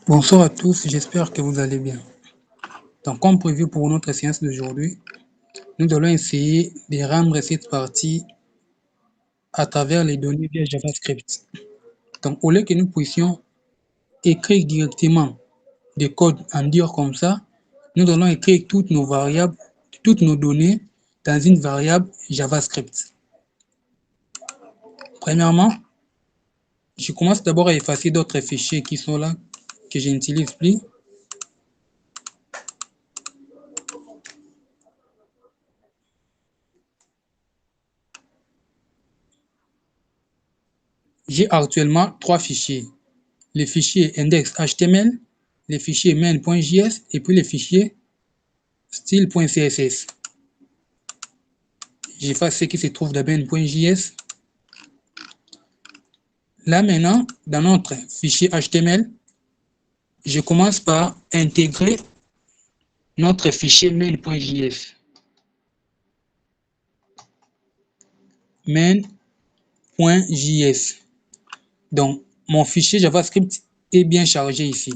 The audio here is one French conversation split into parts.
Bonsoir à tous, j'espère que vous allez bien. Donc, comme prévu pour notre séance d'aujourd'hui, nous allons essayer de rendre cette partie à travers les données via JavaScript. Donc, au lieu que nous puissions écrire directement des codes en dire comme ça, nous allons écrire toutes nos variables, toutes nos données dans une variable JavaScript. Premièrement, je commence d'abord à effacer d'autres fichiers qui sont là, que je n'utilise plus. J'ai actuellement trois fichiers. Les fichiers index.html, les fichiers main.js et puis les fichiers style.css. J'efface ce qui se trouve dans main.js. Là maintenant, dans notre fichier HTML, je commence par intégrer notre fichier main.js. Main.js. Donc, mon fichier JavaScript est bien chargé ici.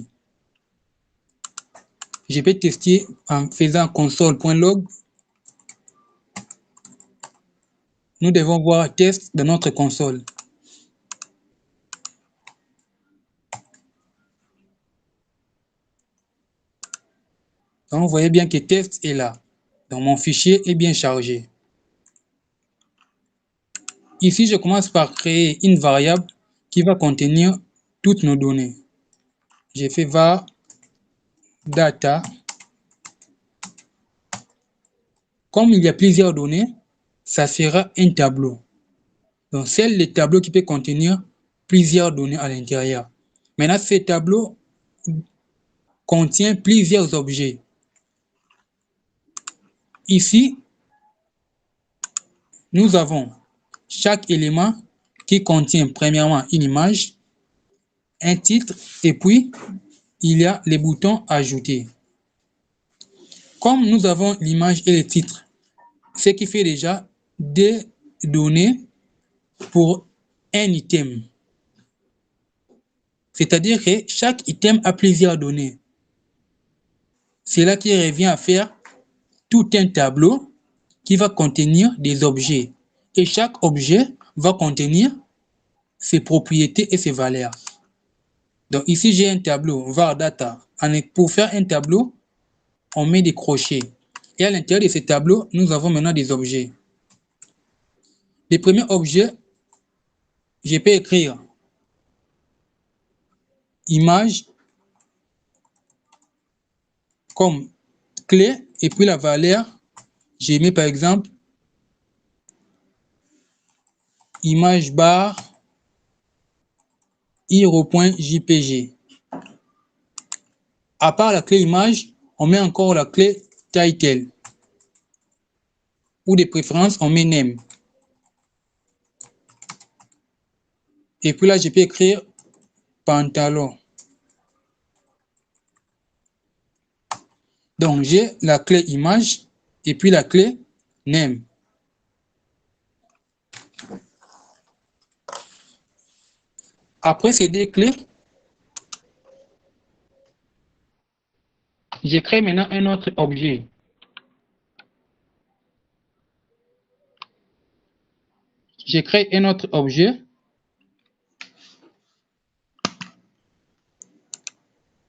Je peux tester en faisant console.log. Nous devons voir test dans notre console. Donc, vous voyez bien que test est là. Donc, mon fichier est bien chargé. Ici, je commence par créer une variable qui va contenir toutes nos données. J'ai fait var data. Comme il y a plusieurs données, ça sera un tableau. Donc, c'est le tableau qui peut contenir plusieurs données à l'intérieur. Maintenant, ce tableau contient plusieurs objets. Ici, nous avons chaque élément qui contient premièrement une image, un titre, et puis il y a les boutons ajouter. Comme nous avons l'image et le titre, ce qui fait déjà des données pour un item. C'est-à-dire que chaque item a plusieurs données. C'est là qui revient à faire tout un tableau qui va contenir des objets. Et chaque objet va contenir ses propriétés et ses valeurs. Donc ici, j'ai un tableau, var data. Pour faire un tableau, on met des crochets. Et à l'intérieur de ce tableau, nous avons maintenant des objets. Les premiers objets, je peux écrire image comme clé et puis la valeur, j'ai mis par exemple image bar hero.jpg. À part la clé image, on met encore la clé title. Ou de préférence, on met name. Et puis là, je peux écrire pantalon. Donc, j'ai la clé image et puis la clé name. Après ces deux clés, je crée maintenant un autre objet. Je crée un autre objet.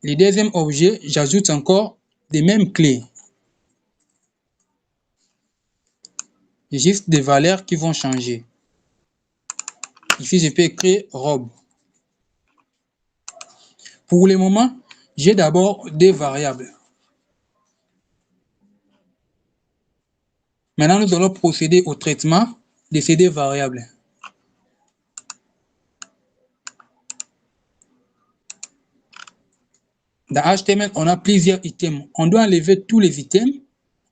Le deuxième objet, j'ajoute encore les mêmes clés. Juste des valeurs qui vont changer. Ici, je peux écrire robe. Pour le moment, j'ai d'abord des variables. Maintenant, nous allons procéder au traitement de ces deux variables. Dans HTML, on a plusieurs items. On doit enlever tous les items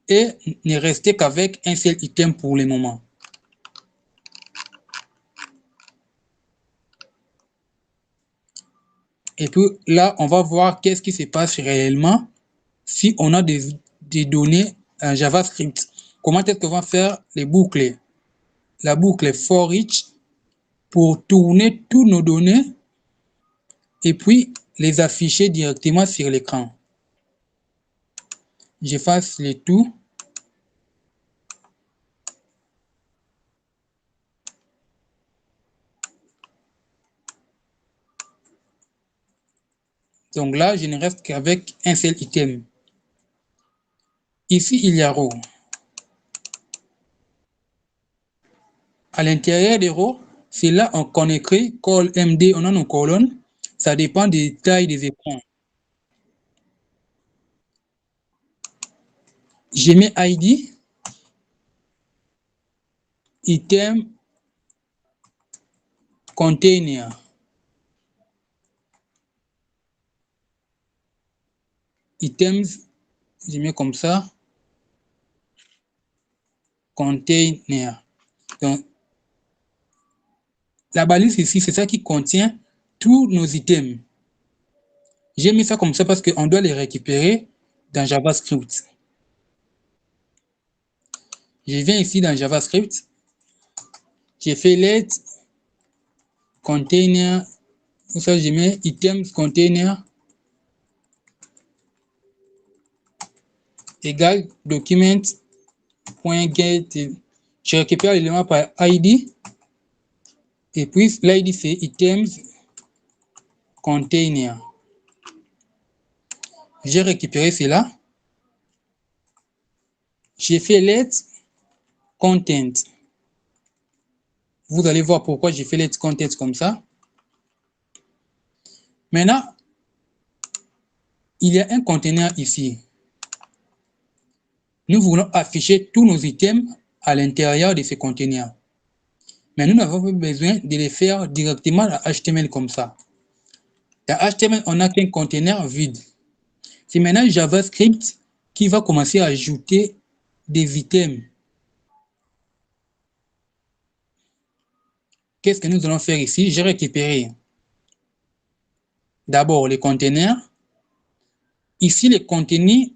et ne rester qu'avec un seul item pour le moment. Et puis là, on va voir qu'est-ce qui se passe réellement si on a des données en JavaScript. Comment est-ce qu'on va faire les boucles? La boucle for each pour tourner toutes nos données et puis les afficher directement sur l'écran. J'efface le tout. Donc là, je ne reste qu'avec un seul item. Ici, il y a row. À l'intérieur des rows, c'est là qu'on écrit col MD, on a nos colonnes. Ça dépend des tailles des écrans. Je mets ID, item, container. Items, je mets comme ça. Container. Donc, la balise ici, c'est ça qui contient tous nos items. J'ai mis ça comme ça parce qu'on doit les récupérer dans JavaScript. Je viens ici dans JavaScript. J'ai fait let container. Ça, je mets items container égale document.get. Je récupère l'élément par ID. Et puis, l'ID, c'est items container. J'ai récupéré cela. J'ai fait let content. Vous allez voir pourquoi j'ai fait let content comme ça. Maintenant, il y a un conteneur ici. Nous voulons afficher tous nos items à l'intérieur de ce conteneur. Mais nous n'avons pas besoin de les faire directement dans HTML comme ça. Dans HTML, on n'a qu'un conteneur vide. C'est maintenant JavaScript qui va commencer à ajouter des items. Qu'est-ce que nous allons faire ici? J'ai récupéré d'abord les conteneurs. Ici, les contenus,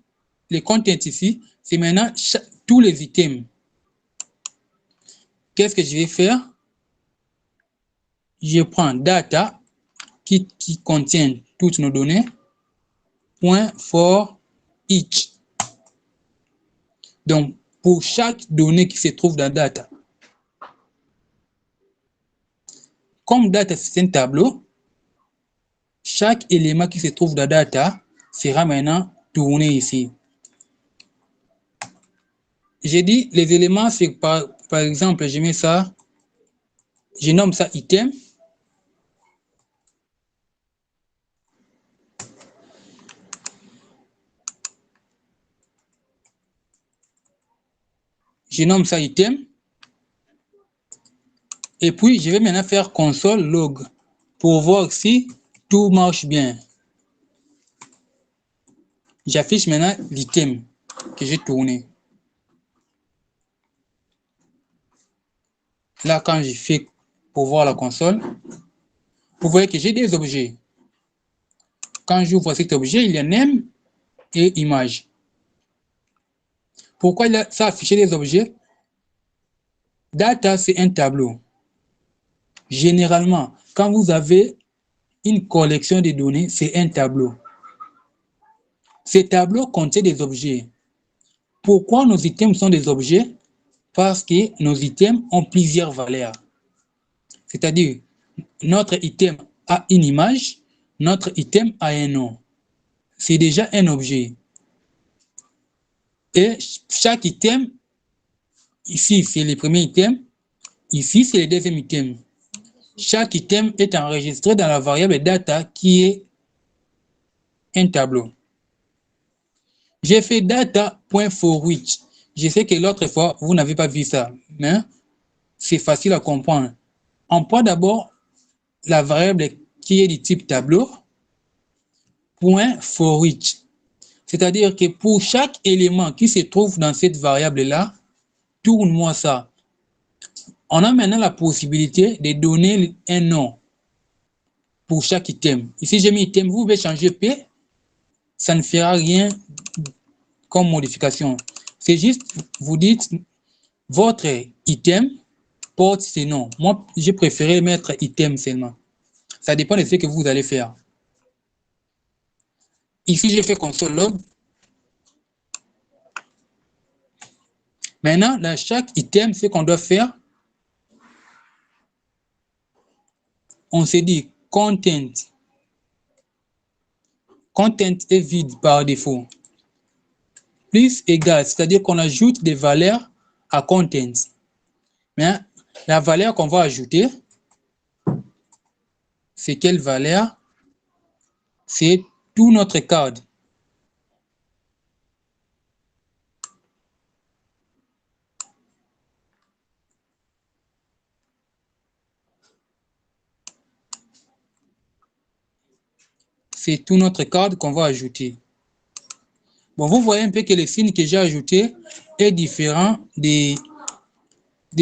les contents ici, c'est maintenant tous les items. Qu'est-ce que je vais faire? Je prends data qui contient toutes nos données, point for each. Donc, pour chaque donnée qui se trouve dans data, comme data c'est un tableau, chaque élément qui se trouve dans data sera maintenant tourné ici. J'ai dit les éléments, c'est par exemple, je mets ça, je nomme ça item. Je nomme ça item. Et puis, je vais maintenant faire console log pour voir si tout marche bien. J'affiche maintenant l'item que j'ai tourné. Là, quand je fais pour voir la console, vous voyez que j'ai des objets. Quand j'ouvre cet objet, il y a name et image. Pourquoi ça affiche des objets? Data, c'est un tableau. Généralement, quand vous avez une collection de données, c'est un tableau. Ces tableaux contiennent des objets. Pourquoi nos items sont des objets? Parce que nos items ont plusieurs valeurs. C'est-à-dire, notre item a une image, notre item a un nom. C'est déjà un objet. Et chaque item, ici c'est le premier item, ici c'est le deuxième item. Chaque item est enregistré dans la variable data qui est un tableau. J'ai fait data.forEach. Je sais que l'autre fois, vous n'avez pas vu ça, mais c'est facile à comprendre. On prend d'abord la variable qui est du type tableau, .forEach. C'est-à-dire que pour chaque élément qui se trouve dans cette variable-là, tourne-moi ça. On a maintenant la possibilité de donner un nom pour chaque item. Ici, j'ai mis item, vous pouvez changer P, ça ne fera rien comme modification. C'est juste, vous dites, votre item porte ce nom. Moi, j'ai préféré mettre item seulement. Ça dépend de ce que vous allez faire. Ici, j'ai fait console log. Maintenant, dans chaque item, ce qu'on doit faire, on se dit content. Content est vide par défaut. Plus égal, c'est-à-dire qu'on ajoute des valeurs à content. Mais la valeur qu'on va ajouter, c'est quelle valeur? C'est tout notre code. C'est tout notre code qu'on va ajouter. Bon, vous voyez un peu que le signe que j'ai ajouté est différent des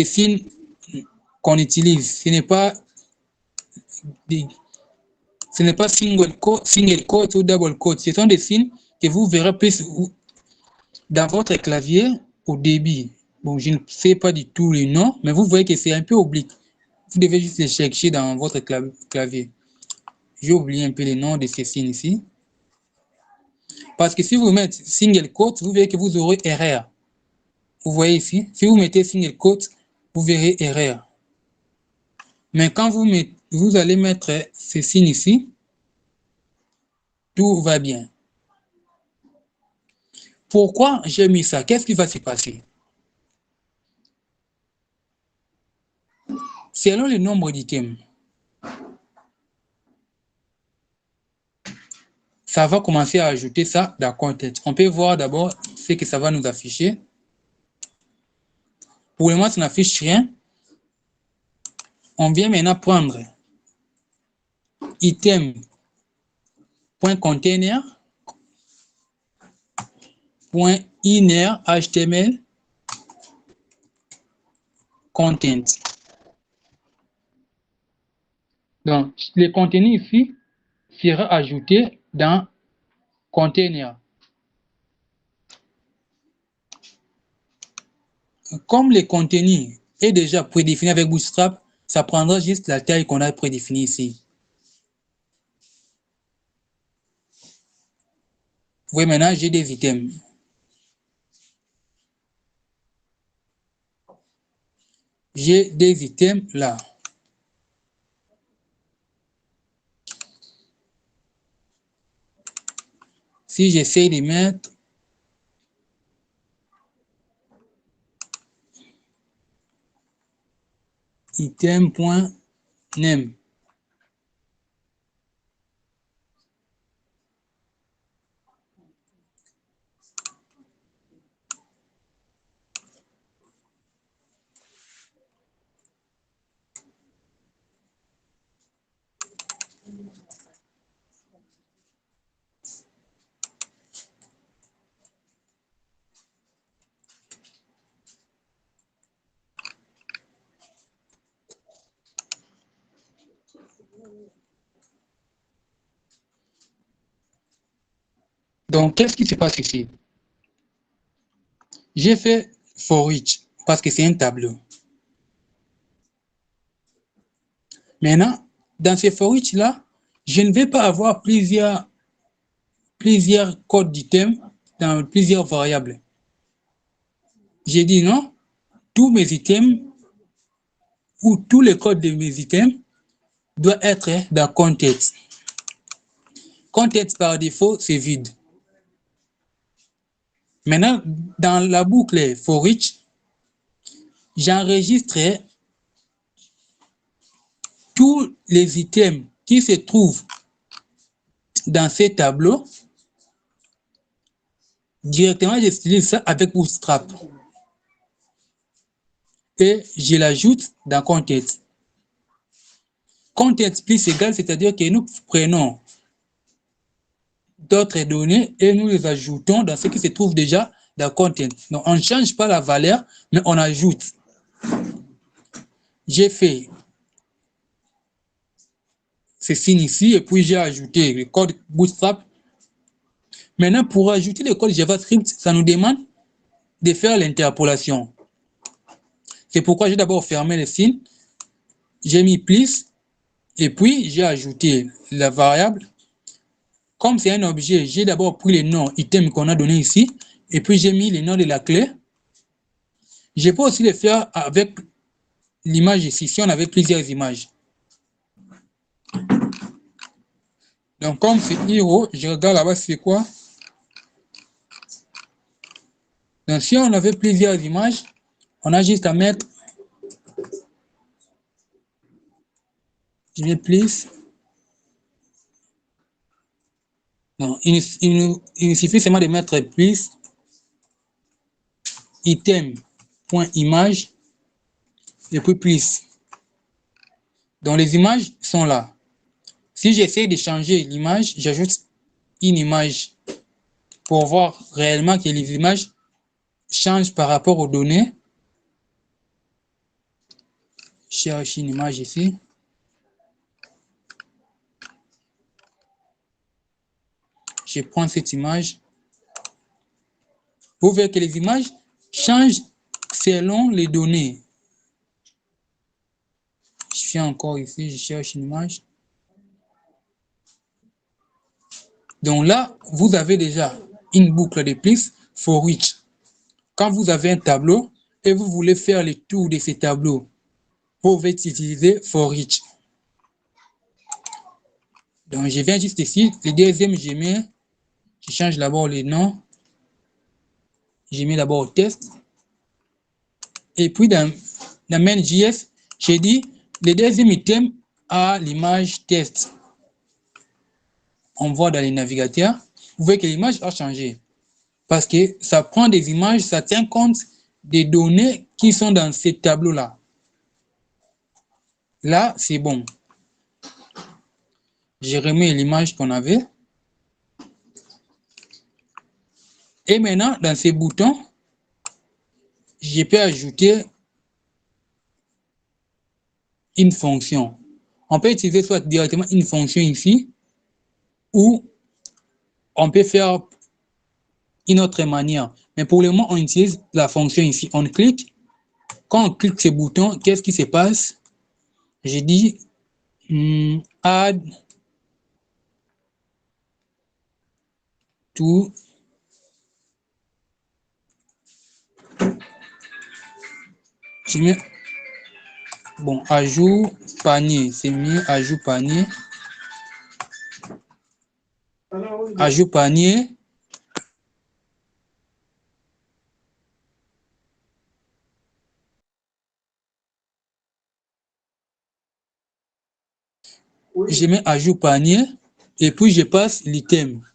signes qu'on utilise. Ce n'est pas single quote ou double quote. Ce sont des signes que vous verrez plus dans votre clavier au début. Bon, je ne sais pas du tout le nom, mais vous voyez que c'est un peu oblique. Vous devez juste les chercher dans votre clavier. J'ai oublié un peu le nom de ces signes ici. Parce que si vous mettez single quote, vous verrez que vous aurez erreur. Vous voyez ici, si vous mettez single quote, vous verrez erreur. Mais quand vous allez mettre ces signes ici, tout va bien. Pourquoi j'ai mis ça? Qu'est-ce qui va se passer? Selon le nombre d'items, ça va commencer à ajouter ça dans content. On peut voir d'abord ce que ça va nous afficher. Pour le moment, ça n'affiche rien. On vient maintenant prendre item.container, .inner HTML, content. Donc, le contenu ici sera ajouté dans container. Comme le contenu est déjà prédéfini avec Bootstrap, ça prendra juste la taille qu'on a prédéfinie ici. Vous voyez maintenant, j'ai des items. J'ai des items là. Si j'essaie de mettre item.name, donc qu'est-ce qui se passe ici? J'ai fait for each parce que c'est un tableau. Maintenant, dans ce for each là, je ne vais pas avoir plusieurs codes d'items dans plusieurs variables. J'ai dit non, tous mes items ou tous les codes de mes items doivent être dans context. Context par défaut, c'est vide. Maintenant, dans la boucle for each, j'enregistre tous les items qui se trouvent dans ces tableaux. Directement, j'utilise ça avec Bootstrap. Et je l'ajoute dans context. Context plus égal, c'est-à-dire que nous prenons d'autres données et nous les ajoutons dans ce qui se trouve déjà dans content. Donc, on ne change pas la valeur, mais on ajoute. J'ai fait ce signe ici et puis j'ai ajouté le code Bootstrap. Maintenant, pour ajouter le code JavaScript, ça nous demande de faire l'interpolation. C'est pourquoi j'ai d'abord fermé le signe, j'ai mis plus et puis j'ai ajouté la variable Comme c'est un objet, j'ai d'abord pris les noms items qu'on a donné ici, et puis j'ai mis les noms de la clé. Je peux aussi le faire avec l'image ici, si on avait plusieurs images. Donc, comme c'est hero, je regarde là-bas, c'est quoi? Donc, si on avait plusieurs images, on a juste à mettre, je mets plus. Non, il suffit seulement de mettre plus item.image et puis plus. Donc, les images sont là. Si j'essaie de changer l'image, j'ajoute une image pour voir réellement que les images changent par rapport aux données. Je cherche une image ici. Je prends cette image. Vous verrez que les images changent selon les données. Je suis encore ici, je cherche une image. Donc là, vous avez déjà une boucle de plus for each. Quand vous avez un tableau et vous voulez faire le tour de ces tableaux, vous pouvez utiliser for each. Donc je viens juste ici, le deuxième, je change d'abord les noms. Je mets d'abord test. Et puis dans main.js, j'ai dit le deuxième item a l'image test. On voit dans les navigateurs, vous voyez que l'image a changé. Parce que ça prend des images, ça tient compte des données qui sont dans ces tableaux-là. Là, c'est bon. Je remets l'image qu'on avait. Et maintenant, dans ces boutons, je peux ajouter une fonction. On peut utiliser soit directement une fonction ici, ou on peut faire une autre manière. Mais pour le moment, on utilise la fonction ici. On clique. Quand on clique ce bouton, qu'est-ce qui se passe? Je dis add to je mets bon ajout panier, c'est mieux ajout panier. Ajout panier. Je mets ajout panier et puis je passe l'item.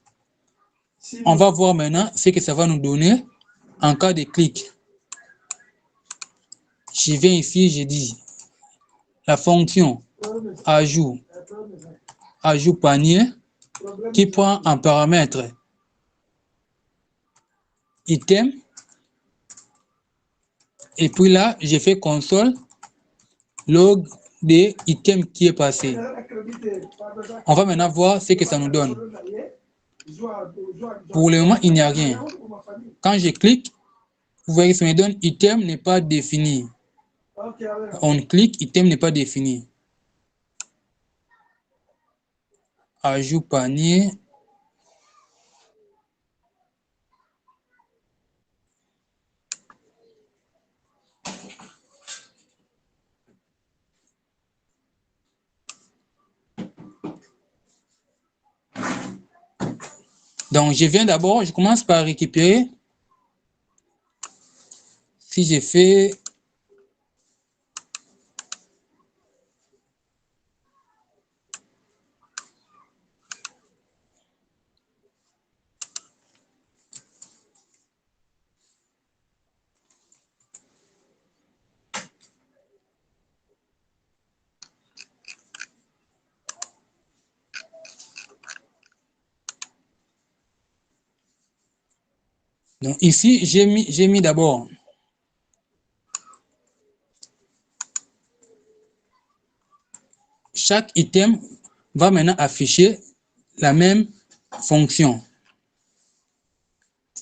On va voir maintenant ce que ça va nous donner en cas de clic. Je viens ici, je dis la fonction ajout panier qui prend en paramètre item. Et puis là, je fais console log des items qui est passé. On va maintenant voir ce que ça nous donne. Pour le moment, il n'y a rien. Quand je clique, vous voyez que ça me donne item n'est pas défini. On clique, item n'est pas défini. Ajout panier. Donc, je viens d'abord, je commence par récupérer. Si je fais donc ici, j'ai mis d'abord chaque item va maintenant afficher la même fonction.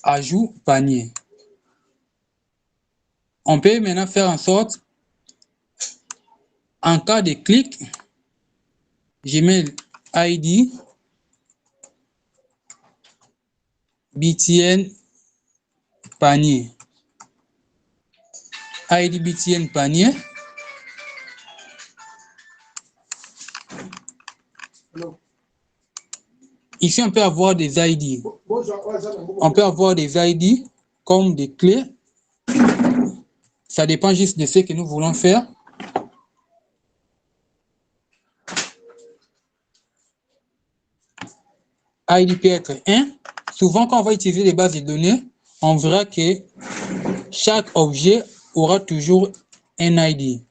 Ajout panier. On peut maintenant faire en sorte, en cas de clic, je mets ID BTN panier. ID BTN panier. Ici, on peut avoir des ID. On peut avoir des ID comme des clés. Ça dépend juste de ce que nous voulons faire. ID peut être 1. Souvent, quand on va utiliser les bases de données, on verra que chaque objet aura toujours un ID.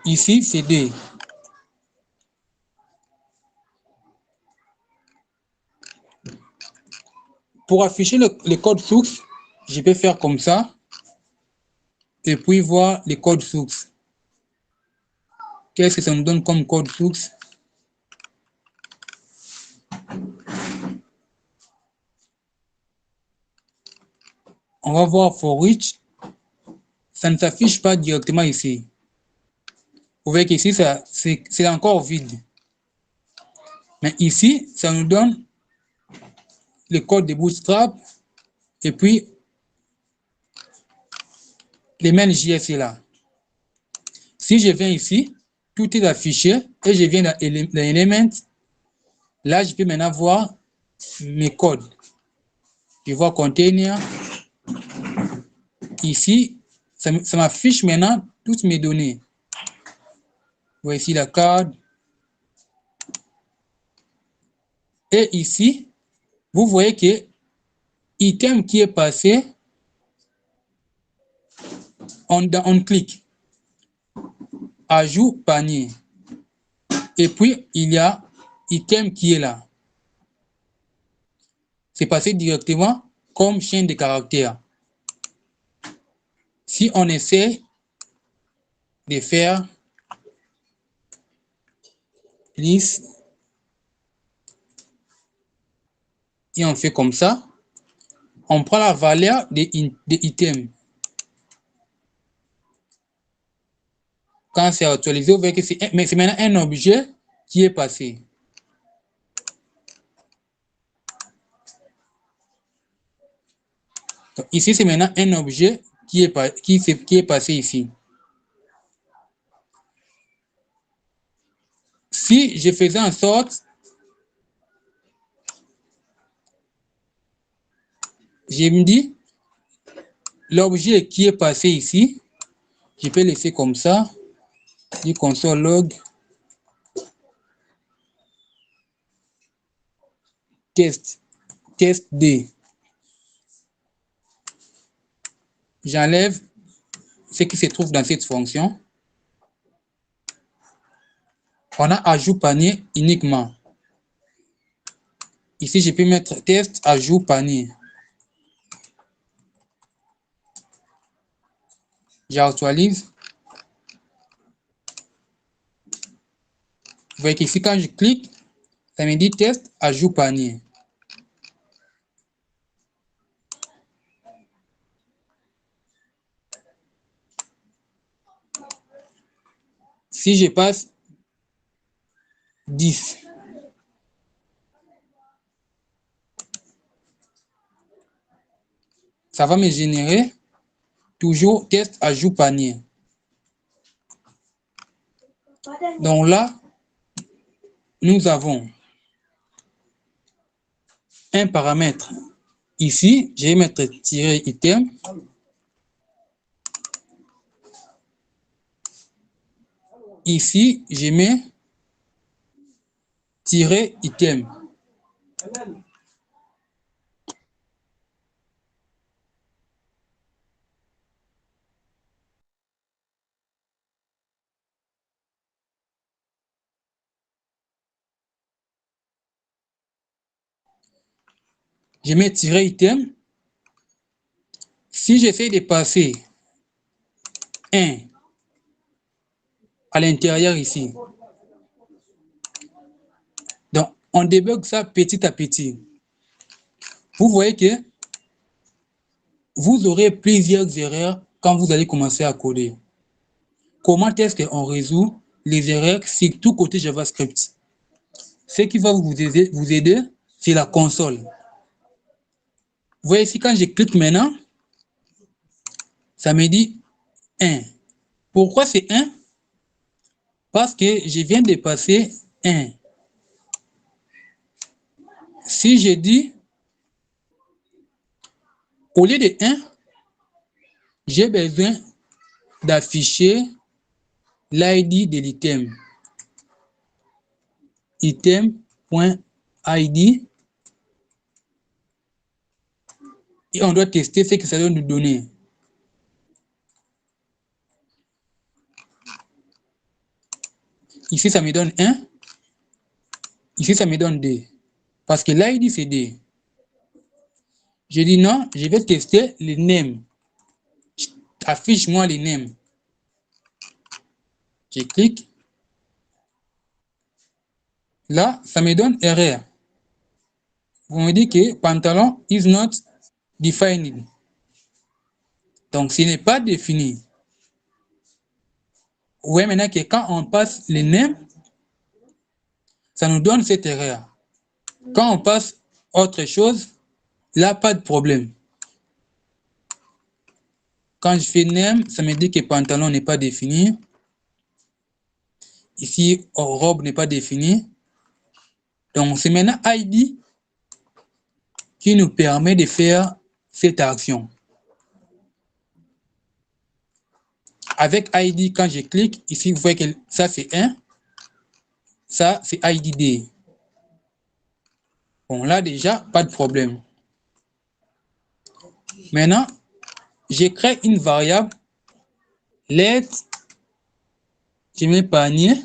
Ici, c'est 2. Pour afficher le code source, je peux faire comme ça et puis voir les codes sources. Qu'est-ce que ça nous donne comme code source? On va voir for each. Ça ne s'affiche pas directement ici. Vous voyez qu'ici, c'est encore vide. Mais ici, ça nous donne le code de Bootstrap et puis les mains JS est là. Si je viens ici, tout est affiché et je viens dans Element. Là, je peux maintenant voir mes codes. Je vois Container. Ici, ça m'affiche maintenant toutes mes données. Voici la carte. Et ici, vous voyez que item qui est passé, on clique. Ajout panier. Et puis, il y a item qui est là. C'est passé directement comme chaîne de caractères. Si on essaie de faire liste et on fait comme ça, on prend la valeur des items. Quand c'est actualisé, vous voyez que c'est maintenant un objet qui est passé. Donc, ici, c'est maintenant un objet qui est passé ici. Si je faisais en sorte, je me dis, l'objet qui est passé ici, je peux laisser comme ça, du console log, test D. J'enlève ce qui se trouve dans cette fonction. On a ajout panier uniquement. Ici, je peux mettre test ajout panier. J'actualise. Vous voyez qu'ici, quand je clique, ça me dit test ajout panier. Si je passe 10, ça va me générer toujours test ajout panier. Donc là, nous avons un paramètre. Ici, je vais mettre tiret item. Ici, je mets tiret item. Je mets tiret item. Si j'essaie de passer 1 à l'intérieur ici, donc on débug ça petit à petit. Vous voyez que vous aurez plusieurs erreurs quand vous allez commencer à coder. Comment est-ce qu'on résout les erreurs, surtout côté JavaScript? Ce qui va vous aider, c'est la console. Vous voyez ici, quand je clique maintenant, ça me dit 1. Pourquoi c'est 1? Parce que je viens de passer 1. Si je dis, au lieu de 1, j'ai besoin d'afficher l'ID de l'item. Item.id. Et on doit tester ce que ça doit nous donner. Ici, ça me donne 1. Ici, ça me donne 2. Parce que l'ID, c'est 2. Je dis non, je vais tester les names. Affiche-moi les names. Je clique. Là, ça me donne erreur. Vous me dites que pantalon is not defined. Donc, ce n'est pas défini. Vous voyez maintenant que quand on passe les names, ça nous donne cette erreur. Quand on passe autre chose, là, pas de problème. Quand je fais name, ça me dit que pantalon n'est pas défini. Ici, robe n'est pas définie. Donc, c'est maintenant ID qui nous permet de faire cette action. Avec ID, quand je clique, ici, vous voyez que ça, c'est 1. Ça, c'est IDD. Bon, là, déjà, pas de problème. Maintenant, je crée une variable let, je mets panier,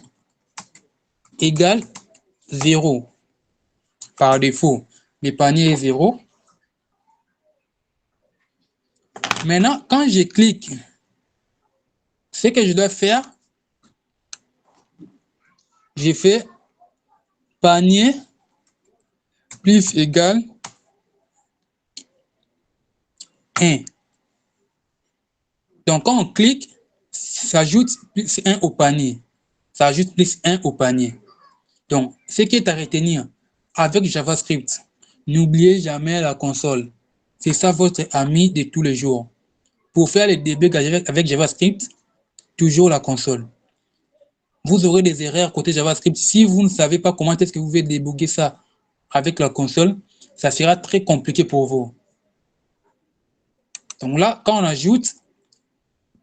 égale 0. Par défaut, le panier est 0. Maintenant, quand je clique, ce que je dois faire, je fais panier plus égal 1. Donc, quand on clique, ça ajoute plus 1 au panier. Ça ajoute plus 1 au panier. Donc, ce qui est à retenir avec JavaScript, n'oubliez jamais la console. C'est ça votre ami de tous les jours. Pour faire les debugs avec JavaScript, toujours la console. Vous aurez des erreurs côté JavaScript. Si vous ne savez pas comment est-ce que vous pouvez débugger ça avec la console, ça sera très compliqué pour vous. Donc là, quand on ajoute,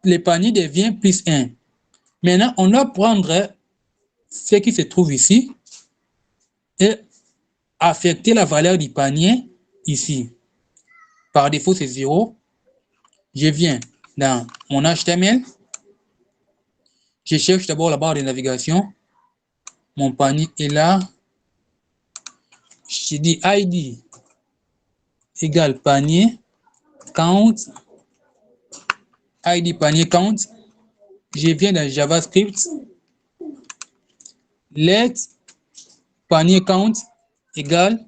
le panier devient plus 1. Maintenant, on doit prendre ce qui se trouve ici et affecter la valeur du panier ici. Par défaut, c'est 0. Je viens dans mon HTML. Je cherche d'abord la barre de navigation. Mon panier est là. Je dis ID égale panier count. ID panier count. Je viens dans JavaScript. Let panier count égale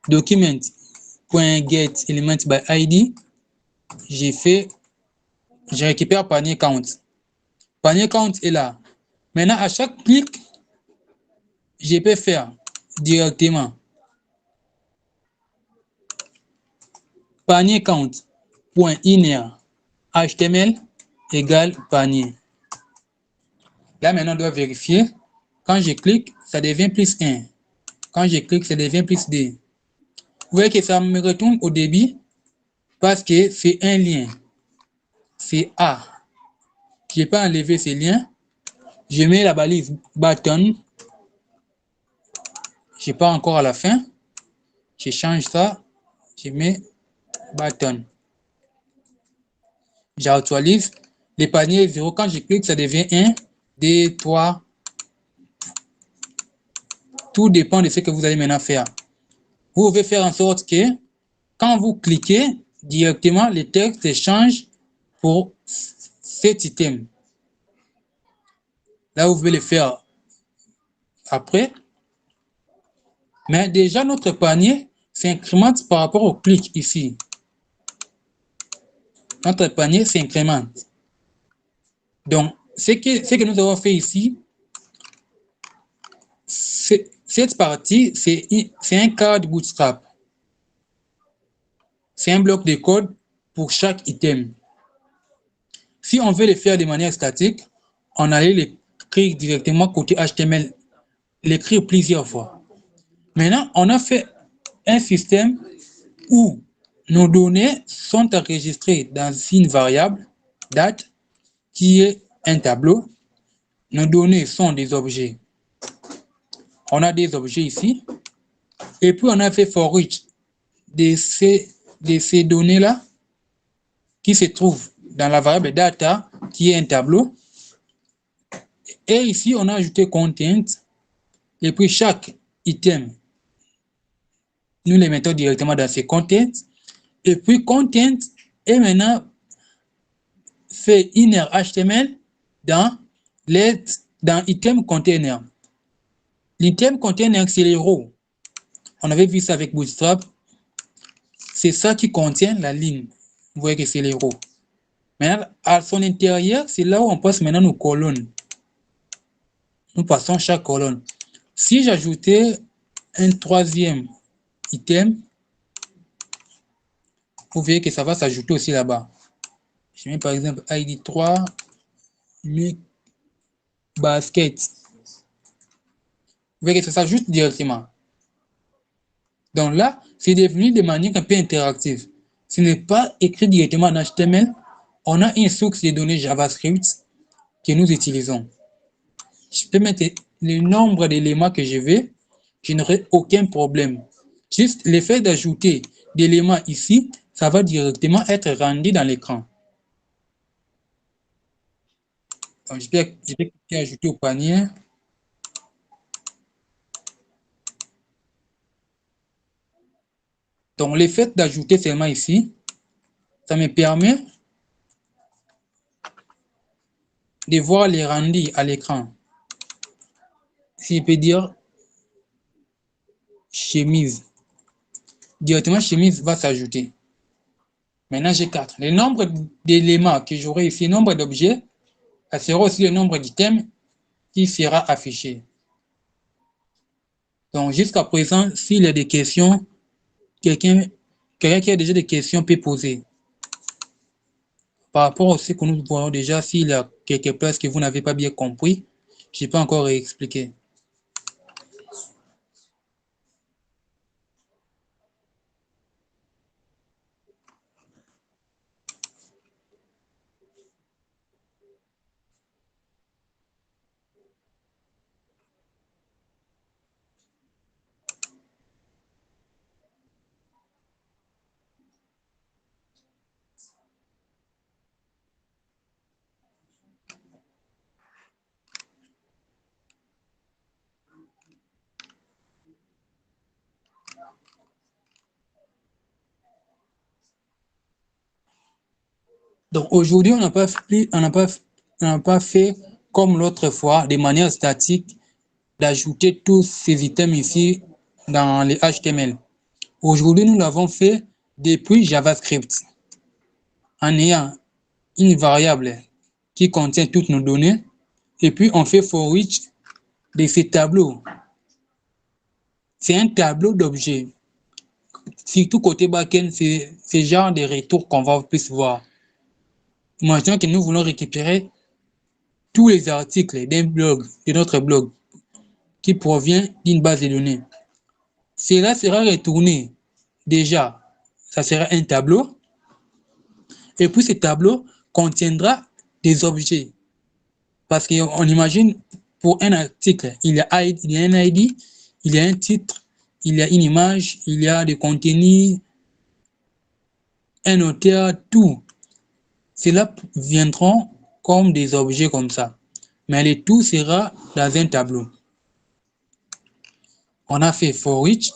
document.getElement by ID. Je récupère panier count. Panier count est là. Maintenant, à chaque clic, je peux faire directement panier count.inner HTML égale panier. Là, maintenant, on doit vérifier. Quand je clique, ça devient plus 1. Quand je clique, ça devient plus 2. Vous voyez que ça me retourne au début parce que c'est un lien. C'est A. Je peux enlever ce lien. Je mets la balise button. Je pars encore à la fin. Je change ça. Je mets button. J'actualise. Le panier est 0. Quand je clique, ça devient 1, 2, 3. Tout dépend de ce que vous allez maintenant faire. Vous pouvez faire en sorte que quand vous cliquez, directement, le texte change pour cet item. Là, vous pouvez le faire après. Mais déjà, notre panier s'incrémente par rapport au clic ici. Notre panier s'incrémente. Donc, ce que nous avons fait ici, Cette partie, c'est un code Bootstrap. C'est un bloc de code pour chaque item. Si on veut le faire de manière statique, on allait l'écrire directement côté HTML, l'écrire plusieurs fois. Maintenant, on a fait un système où nos données sont enregistrées dans une variable date qui est un tableau. Nos données sont des objets. On a des objets ici. Et puis, on a fait for each de ces données-là qui se trouvent dans la variable data qui est un tableau. Et ici, on a ajouté content. Et puis, chaque item, nous les mettons directement dans ces contents. Et puis, content est maintenant fait inner HTML dans item container. L'item container, c'est les rows. On avait vu ça avec Bootstrap. C'est ça qui contient la ligne. Vous voyez que c'est les rows. Maintenant, à son intérieur, c'est là où on passe maintenant nos colonnes. Nous passons chaque colonne. Si j'ajoutais un troisième item, vous voyez que ça va s'ajouter aussi là-bas. Je mets par exemple ID 3, basket. Vous voyez que ça s'ajoute directement. Donc là, c'est devenu de manière un peu interactive. Ce n'est pas écrit directement en HTML. On a une source de données JavaScript que nous utilisons. Je peux mettre le nombre d'éléments que je veux. Je n'aurai aucun problème. Juste le fait d'ajouter des éléments ici, ça va directement être rendu dans l'écran. Donc, je vais cliquer ajouter au panier. Donc, le fait d'ajouter seulement ici, ça me permet de voir les rendus à l'écran. Si je peux dire chemise, directement chemise va s'ajouter. Maintenant, j'ai 4. Le nombre d'éléments que j'aurai ici, le nombre d'objets, ça sera aussi le nombre d'items qui sera affiché. Donc, jusqu'à présent, s'il y a des questions, quelqu'un qui a déjà des questions peut poser. Par rapport à ce que nous voyons déjà, s'il y a quelques places que vous n'avez pas bien compris, je n'ai pas encore expliqué. Donc aujourd'hui, on n'a pas fait comme l'autre fois, de manière statique, d'ajouter tous ces items ici dans les HTML. Aujourd'hui, nous l'avons fait depuis JavaScript, en ayant une variable qui contient toutes nos données, et puis on fait for each de ces tableaux. C'est un tableau d'objets. Surtout côté backend, c'est ce genre de retour qu'on va plus voir. Imaginons que nous voulons récupérer tous les articles d'un blog, de notre blog, qui provient d'une base de données. Cela sera retourné. Déjà, ça sera un tableau. Et puis ce tableau contiendra des objets. Parce qu'on imagine, pour un article, il y a un ID, il y a un titre, il y a une image, il y a des contenus, un auteur, tout. Cela viendront comme des objets comme ça. Mais le tout sera dans un tableau. On a fait for each.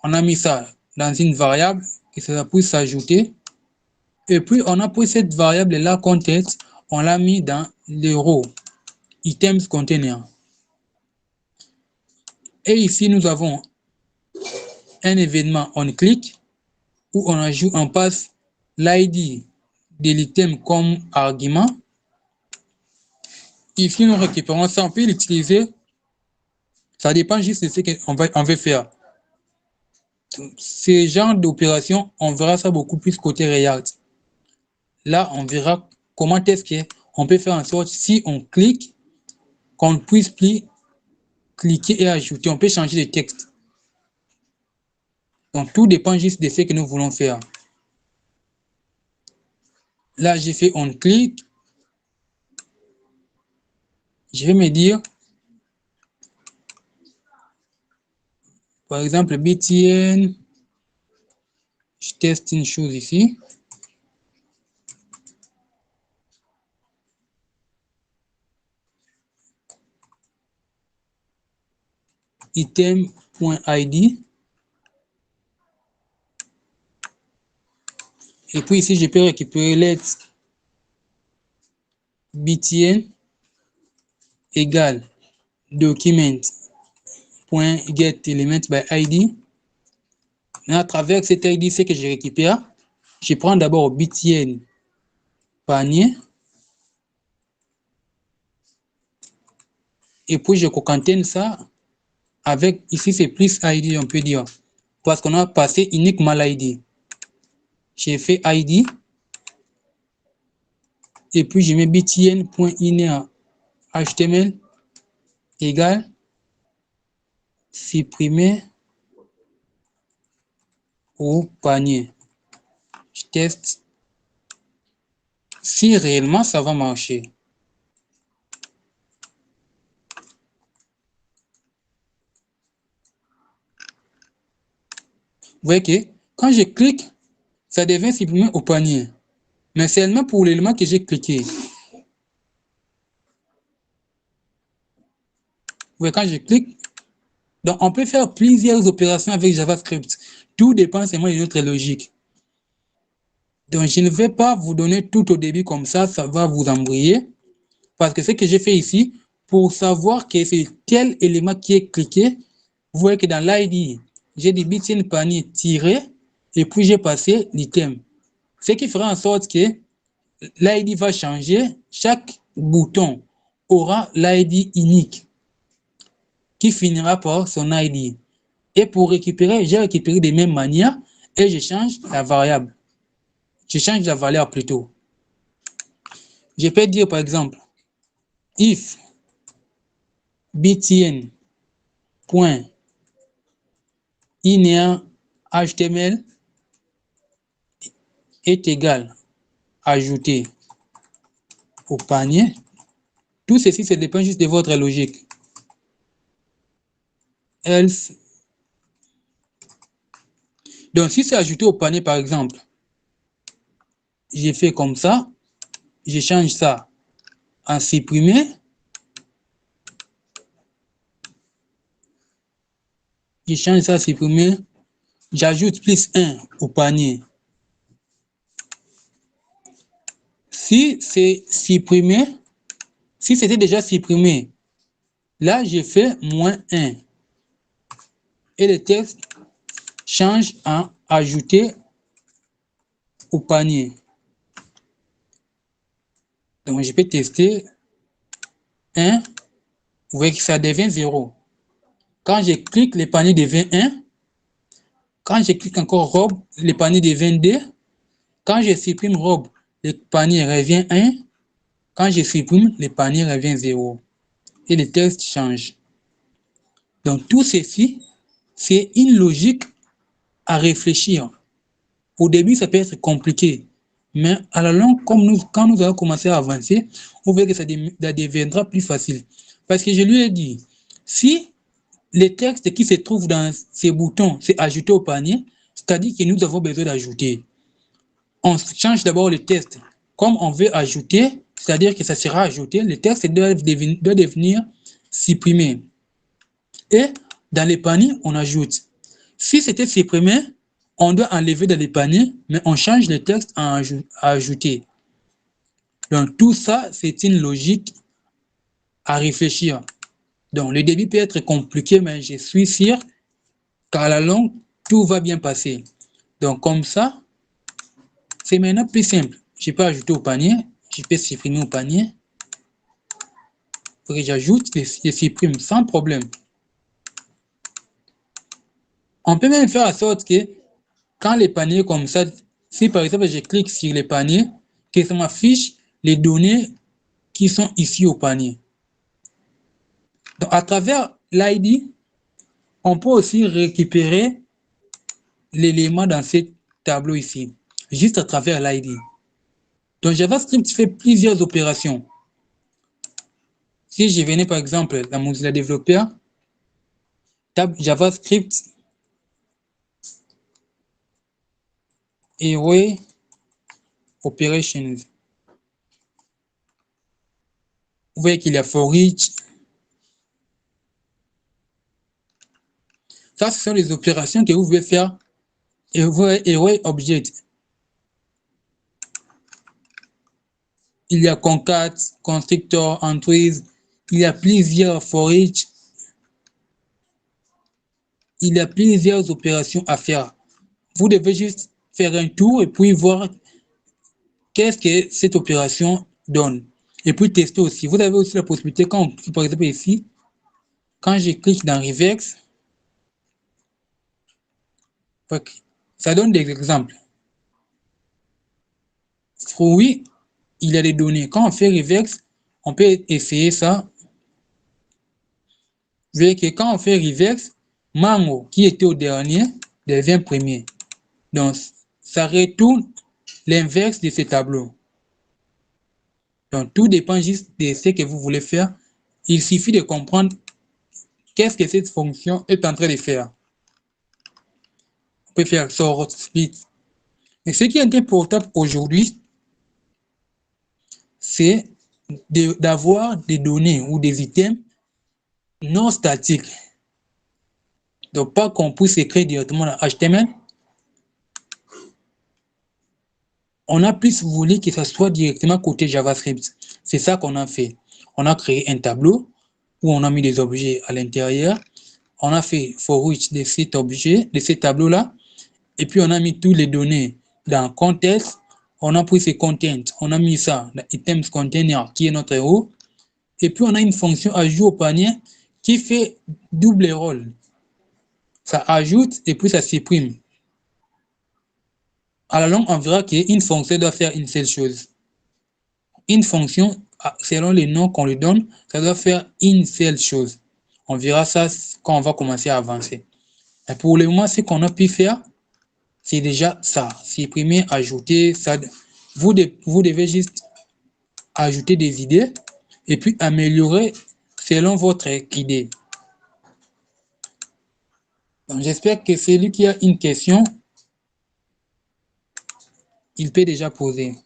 On a mis ça dans une variable que ça puisse s'ajouter. Et puis, on a pris cette variable-là, content, on l'a mis dans le row, items container. Et ici, nous avons un événement on click où on passe l'ID de l'item comme argument. Ici, nous récupérons ça, on peut l'utiliser Ça dépend juste de ce qu'on veut faire. Ce genre d'opération, on verra ça beaucoup plus côté React. Là, on verra comment est-ce qu'on peut faire en sorte, si on clique, qu'on ne puisse plus cliquer et ajouter. On peut changer de texte. Donc, tout dépend juste de ce que nous voulons faire. Là, j'ai fait on click. Je vais me dire, par exemple, BTN. Je teste une chose ici. Item.id. Et puis ici, je peux récupérer let btn égale document.getElementById. À travers cet ID, ce que je récupère, je prends d'abord btn panier et puis je concatène ça avec, ici c'est plus ID, on peut dire, parce qu'on a passé uniquement l'ID. J'ai fait ID et puis je mets btn.inner html égale supprimer au panier. Je teste si réellement ça va marcher. Vous voyez que quand je clique, ça devient supprimé au panier. Mais seulement pour l'élément que j'ai cliqué. Vous voyez, quand je clique, donc on peut faire plusieurs opérations avec JavaScript. Tout dépend seulement de notre logique. Donc je ne vais pas vous donner tout au début comme ça va vous embrouiller. Parce que ce que j'ai fait ici, pour savoir que c'est tel élément qui est cliqué, vous voyez que dans l'ID, j'ai dit btn panier tiré, et puis j'ai passé l'item. Ce qui fera en sorte que l'ID va changer. Chaque bouton aura l'ID unique qui finira par son ID. Et pour récupérer, j'ai récupéré de même manière et je change la variable. Je change la valeur plutôt. Je peux dire par exemple, if btn point inner html est égal ajouter au panier. Tout ceci, ça dépend juste de votre logique. Else. Donc, si c'est ajouté au panier, par exemple, j'ai fait comme ça, je change ça en supprimer. Je change ça à supprimer. J'ajoute plus 1 au panier. Si c'est supprimé, si c'était déjà supprimé, là, je fais moins 1. Et le texte change en ajouter au panier. Donc, je peux tester 1. Vous voyez que ça devient 0. Quand je clique, le panier devient 1. Quand je clique encore robe, le panier devient 2. Quand je supprime robe, le panier revient 1. Quand je supprime, le panier revient 0. Et le texte change. Donc, tout ceci, c'est une logique à réfléchir. Au début, ça peut être compliqué. Mais à la longue, quand nous allons commencer à avancer, on verra que ça deviendra plus facile. Parce que je lui ai dit, si les textes qui se trouvent dans ces boutons, c'est ajouter au panier, c'est-à-dire que nous avons besoin d'ajouter. On change d'abord le texte. Comme on veut ajouter, c'est-à-dire que ça sera ajouté, le texte doit devenir supprimé. Et dans les paniers, on ajoute. Si c'était supprimé, on doit enlever dans les paniers, mais on change le texte à ajouter. Donc tout ça, c'est une logique à réfléchir. Donc le début peut être compliqué, mais je suis sûr qu'à la longue, tout va bien passer. Donc comme ça, c'est maintenant plus simple. Je peux ajouter au panier, je peux supprimer au panier. Après j'ajoute, je supprime sans problème. On peut même faire en sorte que quand les paniers comme ça, si par exemple je clique sur les paniers, que ça m'affiche les données qui sont ici au panier. Donc à travers l'ID, on peut aussi récupérer l'élément dans ce tableau ici, juste à travers l'ID. Donc JavaScript fait plusieurs opérations. Si je venais par exemple dans Mozilla Developer, tab JavaScript Array Operations. Vous voyez qu'il y a for each. Ça, ce sont les opérations que vous pouvez faire. Array Object. Il y a concat, constructor, entries. Il y a plusieurs for each. Il y a plusieurs opérations à faire. Vous devez juste faire un tour et puis voir qu'est-ce que cette opération donne. Et puis tester aussi. Vous avez aussi la possibilité, quand on clique par exemple ici, quand je clique dans Regex, ça donne des exemples. Oui, il y a des données. Quand on fait Regex, on peut essayer ça. Vous voyez que quand on fait Regex, Mango, qui était au dernier, devient premier. Donc, ça retourne l'inverse de ce tableau. Donc, tout dépend juste de ce que vous voulez faire. Il suffit de comprendre qu'est-ce que cette fonction est en train de faire. On peut faire sort, split. Mais ce qui est important aujourd'hui, c'est d'avoir des données ou des items non statiques. Donc, pas qu'on puisse écrire directement dans HTML. On a plus voulu que ça soit directement côté JavaScript. C'est ça qu'on a fait. On a créé un tableau où on a mis des objets à l'intérieur. On a fait for each de cet objet, de ce tableau-là. Et puis, on a mis toutes les données dans context. On a pris ces contents. On a mis ça dans items container qui est notre héros. Et puis, on a une fonction ajout au panier qui fait double rôle. Ça ajoute et puis ça supprime. À la longue, on verra qu'une fonction doit faire une seule chose. Une fonction, selon les noms qu'on lui donne, ça doit faire une seule chose. On verra ça quand on va commencer à avancer. Et pour le moment, ce qu'on a pu faire, c'est déjà ça. Supprimer, ajouter, ça. Vous devez juste ajouter des idées et puis améliorer selon votre idée. Donc, j'espère que celui qui a une question, il peut déjà poser.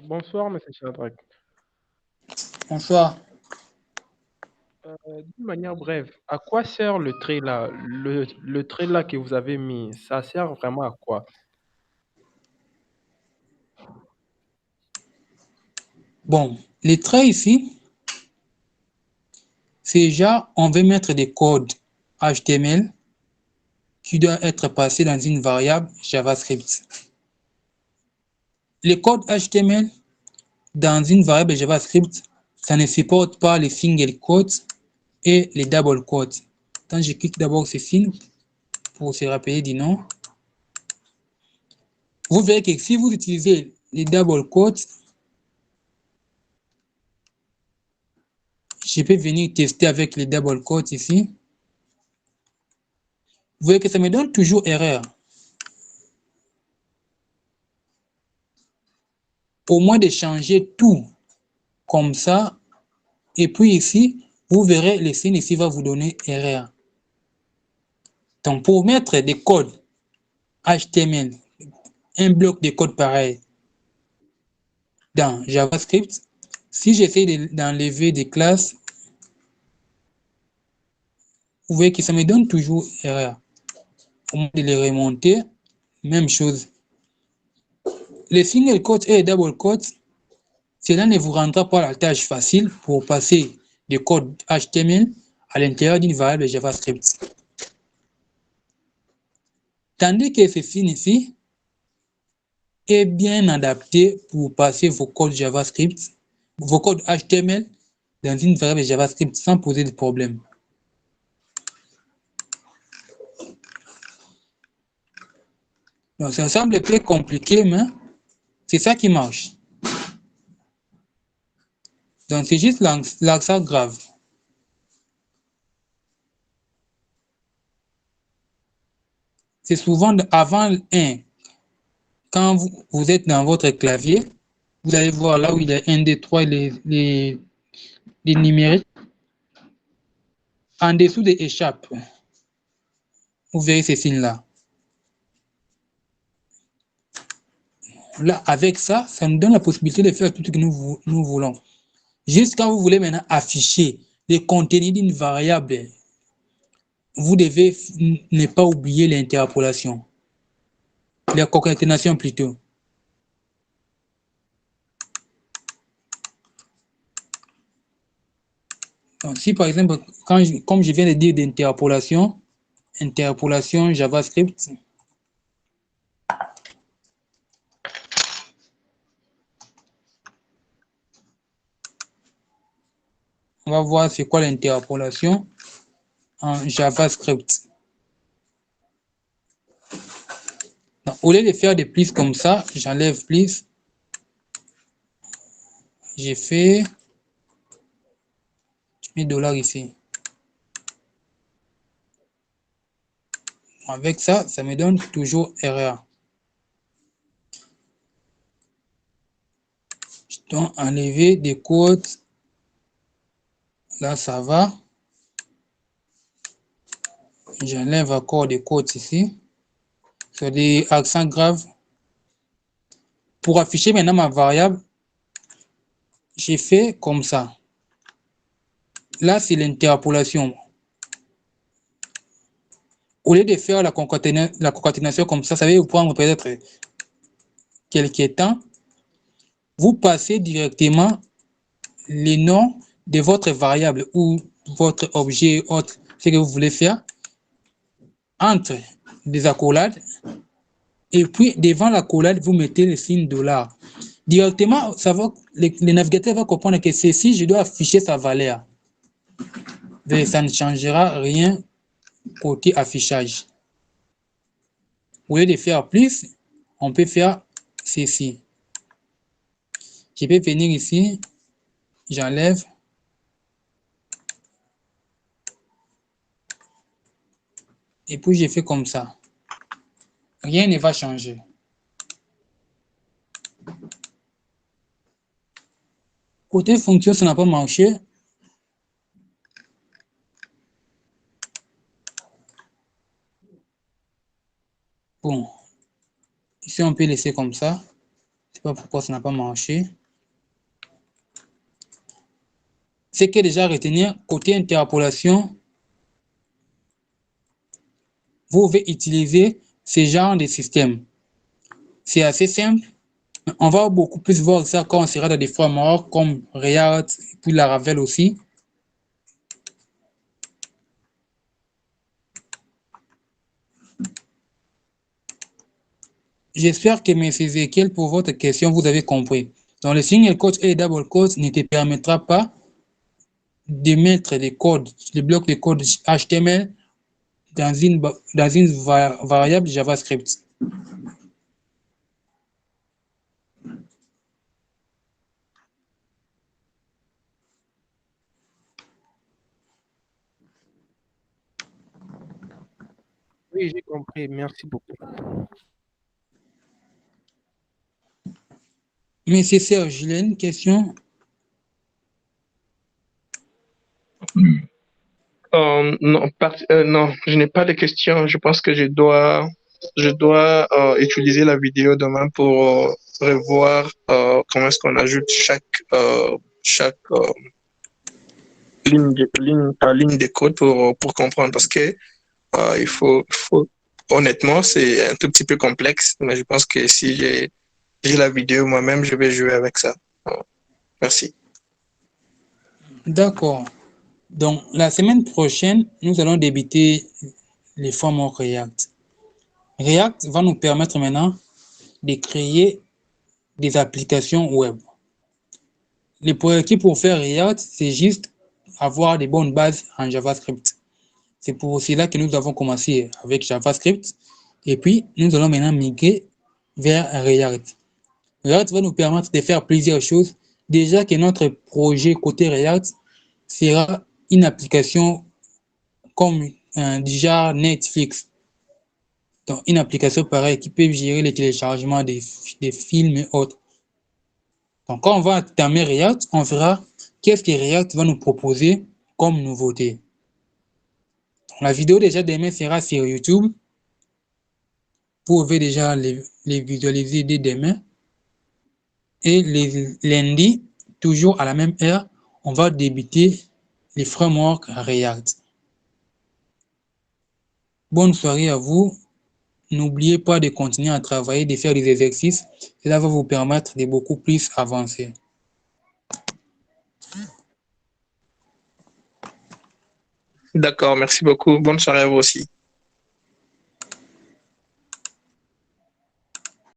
Bonsoir, monsieur Shadrach. Bonsoir. D'une manière brève, à quoi sert le trait là? Le trait là que vous avez mis, ça sert vraiment à quoi? Bon, les traits ici, c'est déjà, on veut mettre des codes HTML qui doivent être passés dans une variable JavaScript. Les codes HTML dans une variable JavaScript, ça ne supporte pas les single quotes et les double quotes. Quand je clique d'abord ce signe pour se rappeler du nom, vous verrez que si vous utilisez les double quotes, je peux venir tester avec les double quotes ici. Vous voyez que ça me donne toujours erreur. Au moins de changer tout comme ça. Et puis ici, vous verrez le signe ici va vous donner erreur. Donc pour mettre des codes HTML, un bloc de code pareil dans JavaScript, si j'essaie d'enlever des classes, vous voyez que ça me donne toujours erreur. Au moins de les remonter, même chose. Les single quotes et les double quotes, cela ne vous rendra pas la tâche facile pour passer des codes HTML à l'intérieur d'une variable JavaScript. Tandis que ceci ici est bien adapté pour passer vos codes JavaScript, vos codes HTML dans une variable JavaScript sans poser de problème. Donc, ça semble très compliqué, mais c'est ça qui marche. Donc, c'est juste l'accent grave. C'est souvent avant 1. Quand vous êtes dans votre clavier, vous allez voir là où il y a 1, 2, 3, les numériques. En dessous des échappes, vous verrez ces signes-là. Là, avec ça, ça nous donne la possibilité de faire tout ce que nous voulons. Juste quand vous voulez maintenant afficher les contenus d'une variable, vous devez ne pas oublier l'interpolation. La concaténation plutôt. Donc, si par exemple, comme je viens de dire d'interpolation, interpolation JavaScript, on va voir c'est quoi l'interpolation en JavaScript. Donc, au lieu de faire des plus comme ça, j'enlève plus. J'ai fait $, ici. Avec ça, ça me donne toujours erreur. Je dois enlever des quotes. Là, ça va. J'enlève encore des quotes ici. C'est des accents graves. Pour afficher maintenant ma variable, j'ai fait comme ça. Là, c'est l'interpolation. Au lieu de faire la concaténation comme ça va vous prendre peut-être quelques temps. Vous passez directement les noms de votre variable ou votre objet, autre, ce que vous voulez faire, entre des accolades. Et puis, devant l'accolade, vous mettez le signe $. Directement, le navigateur va comprendre que ceci, je dois afficher sa valeur. Mais ça ne changera rien côté affichage. Au lieu de faire plus, on peut faire ceci. Je peux venir ici, j'enlève. Et puis, je fais comme ça. Rien ne va changer. Côté fonction, ça n'a pas marché. Bon, ici, on peut laisser comme ça. Je ne sais pas pourquoi ça n'a pas marché. C'est que déjà retenir, côté interpolation, vous pouvez utiliser ce genre de système. C'est assez simple. On va beaucoup plus voir ça quand on sera dans des frameworks comme React, puis Laravel aussi. J'espère que, M. Ezekiel, pour votre question, vous avez compris. Donc, le single quote et double quote ne te permettra pas de mettre des codes, des blocs de code HTML dans une variable JavaScript. Oui, j'ai compris. Merci beaucoup. Monsieur Serge, il y a une question. Non, non, je n'ai pas de questions. Je pense que je dois utiliser la vidéo demain pour revoir comment est-ce qu'on ajoute chaque ligne de code pour comprendre. Parce que il faut, honnêtement, c'est un tout petit peu complexe, mais je pense que si j'ai la vidéo moi-même, je vais jouer avec ça. Merci. D'accord. Donc, la semaine prochaine, nous allons débuter les frameworks React. React va nous permettre maintenant de créer des applications web. Les prérequis pour faire React, c'est juste avoir des bonnes bases en JavaScript. C'est pour cela que nous avons commencé avec JavaScript et puis nous allons maintenant migrer vers React. React va nous permettre de faire plusieurs choses. Déjà que notre projet côté React sera une application comme du genre Netflix. Donc, une application pareille qui peut gérer les téléchargements des films et autres. Donc, quand on va entamer React, on verra qu'est-ce que React va nous proposer comme nouveauté. La vidéo déjà demain sera sur YouTube. Vous pouvez déjà les visualiser dès demain. Et les lundis, toujours à la même heure, on va débuter les frameworks React. Bonne soirée à vous. N'oubliez pas de continuer à travailler, de faire des exercices. Cela va vous permettre de beaucoup plus avancer. D'accord, merci beaucoup. Bonne soirée à vous aussi.